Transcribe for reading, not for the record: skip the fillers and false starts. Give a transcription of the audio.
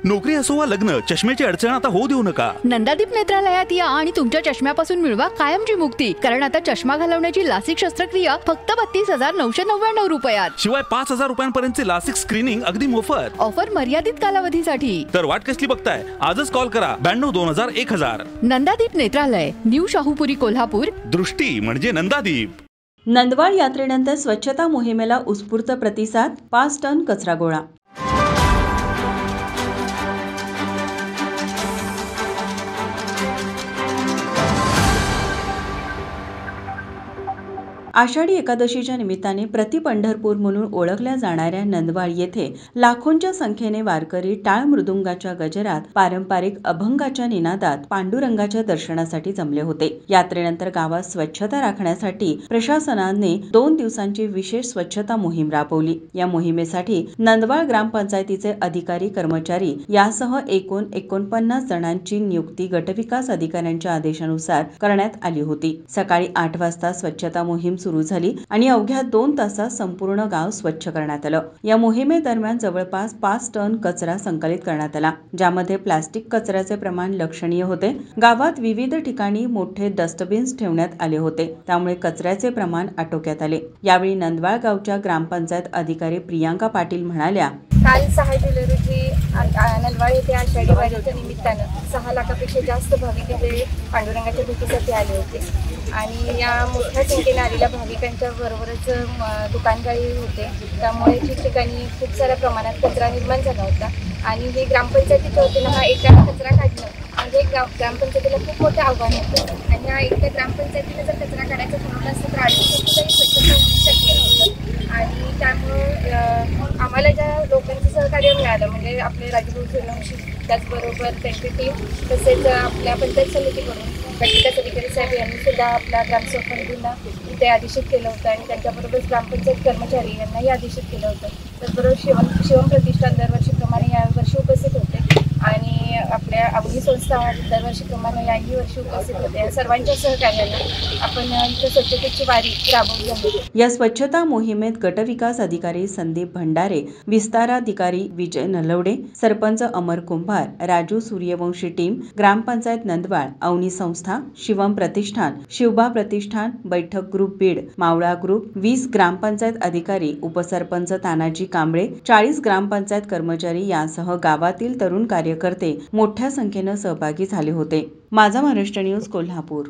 नोकरी असो वा लग्न, चष्म्याची अडचण आता होऊ देऊ नका. नंदादीप नेत्रालयात या आणि तुमच्या चष्म्यापासून मिळवा कायमची मुक्ती. कारण आता चष्मा घालवण्याची लासिक शस्त्रक्रिया फक्त 32,999 रुपयात. शिवाय 5,000 रुपयांपर्यंतचे लासिक स्क्रीनिंग अगदी मोफत. ऑफर मर्यादित कालावधीसाठी. तर वाट कसली बघताय? आजच कॉल करा 92-2000-1000. नंदादीप नेत्रालय, न्यू शाहूपुरी, कोल्हापूर. दृष्टी म्हणजे नंदादीप. नंदवाळ यात्रेनंतर स्वच्छता मोहिमेला उत्स्फूर्त प्रतिसाद, 5 टन कचरा गोळा. आषाढी एकादशीच्या निमित्ताने प्रति पंढरपूर म्हणून ओळखल्या जाणाऱ्या नंदवाळ येथे लाखोंच्या संख्येने वारकरी टाळ मृदुंगाच्या गजरात, पारंपरिक अभंगाच्या निनादात पांडुरंगाच्या दर्शनासाठी जमले होते. यात्रेनंतर गावात स्वच्छता राखण्यासाठी प्रशासनाने 2 दिवसांची विशेष स्वच्छता मोहीम राबवली. या मोहिमेसाठी नंदवाळ ग्रामपंचायतीचे अधिकारी, कर्मचारी यासह एकूण 49 जणांची नियुक्ती गटविकास अधिकाऱ्यांच्या आदेशानुसार करण्यात आली होती. सकाळी 8 वाजता स्वच्छता मोहीम सुरू झाली आणि अवघ्या 2 तासात संपूर्ण गाव स्वच्छ करण्यात आलं. या मोहिमेदरम्यान जवळपास 5 टन कचरा संकलित करण्यात आला, ज्यामध्ये प्लास्टिक कचऱ्याचे प्रमाण लक्षणीय होते. गावात विविध ठिकाणी मोठे डस्टबिन्स ठेवण्यात आले होते, त्यामुळे कचऱ्याचे प्रमाण आटोक्यात आले. यावेळी नंदवाळ गावच्या ग्रामपंचायत अधिकारी प्रियांका पाटील म्हणाल्या, काल 6 जुलै रोजी नंदवाळ येथे आषाढी वारीच्या निमित्तानं 6 लाखापेक्षा जास्त भाविक इथे पांडुरंगाच्या भेटीसाठी आले होते आणि या मोठ्या संख्येने आलेल्या भाविकांच्या बरोबरच दुकानगाळी होते. त्यामुळे ठिकठिकाणी खूप साऱ्या प्रमाणात कचरा निर्माण झाला होता आणि हे ग्रामपंचायतीच्या वतीनं हा एका कचरा काढणं म्हणजे ग्रामपंचायतीला खूप मोठं आव्हान होतं आणि ह्या एकट्या ग्रामपंचायतीने जर कचरा काढायचं ठरवलं असतं तर आयुष्यात स्वच्छता होणं शक्य नव्हतं. आणि त्यामुळं आम्हाला ज्या लोकांचं सहकार्य मिळालं म्हणजे आपले राजभाऊ सूर्यवंशी, त्याचबरोबर त्यांची टीम, तसेच आपल्या पंचायत समितीकडून गटविकास अधिकारी साहेब यांनी सुद्धा आपल्या ग्रामसेवकांना इथे आदेशित केलं होतं आणि त्यांच्याबरोबर ग्रामपंचायत कर्मचारी यांनाही आदेशित केलं होतं. त्याचबरोबर शिवम प्रतिष्ठान दरवर्षीप्रमाणे यावर्षी उपस्थित होते आणि आपल्या अवनी संस्था दरवर्षीप्रमाणे याही वर्षी उपस्थित होते. या सर्वांच्या सहकार्याने आपण इथं स्वच्छतेची वारी राबवली आहे. या स्वच्छता मोहिमेत गटविकास अधिकारी संदीप भंडारे, विस्ताराधिकारी विजय नलवडे, सरपंच अमर कुंभार, राजू सूर्यवंशी टीम, ग्रामपंचायत नंदवाळ, अवनी संस्था, शिवम प्रतिष्ठान, शिवबा प्रतिष्ठान, बैठक ग्रुप बीड, मावळा ग्रुप, 20 ग्रामपंचायत अधिकारी, उपसरपंच तानाजी कांबळे, 40 ग्रामपंचायत कर्मचारी यासह गावातील तरुण कार्यकर्ते मोठ्या संख्येने सहभागी झाले होते. माझा महाराष्ट्र न्यूज, कोल्हापूर.